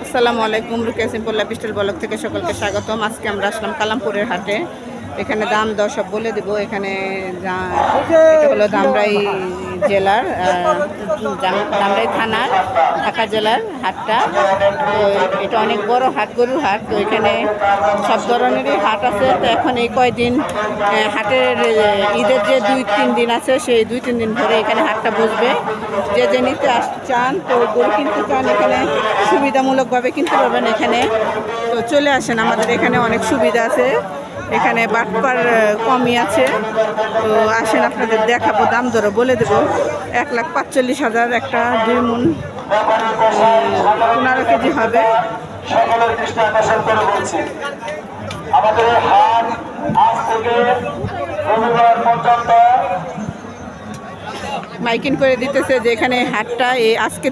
আসসালামু আলাইকুম, রুকিয়া simple lifestyle blog থেকে সকলকে স্বাগতম। আজকে আমরা আসলাম কালামপুরের হাটে। এখানে দাম দর সব বলে দেবো। এখানে এটা হলো ধামরাই জেলার ধামরাই থানার ঢাকা জেলার হাটটা। তো এটা অনেক বড় হাট, গরুর হাট। তো এখানে সব ধরনেরই হাট আছে। তো এখন এই কয়দিন হাটের ঈদের যে 2-3 দিন আছে, সেই 2-3 দিন ধরে এখানে হাটটা বসবে। যে যে নিতে চান, তো গরু কিনতে চান, এখানে সুবিধামূলকভাবে কিনতে পারবেন এখানে। তো চলে আসেন, আমাদের এখানে অনেক সুবিধা আছে। এখানে বাটপার কমই আছে। তো আসেন, আপনাদের দেখাবো, দাম দরও বলে দেবো। 1,45,000 একটা 2 মণ 15 কেজি হবে। সকলের দৃষ্টি আকর্ষণ করে বলছি, আমাদের হাট আজ থেকে রবিবার পর্যন্ত মাইকিং করে দিতেছে যে এখানে হাটটা আজকে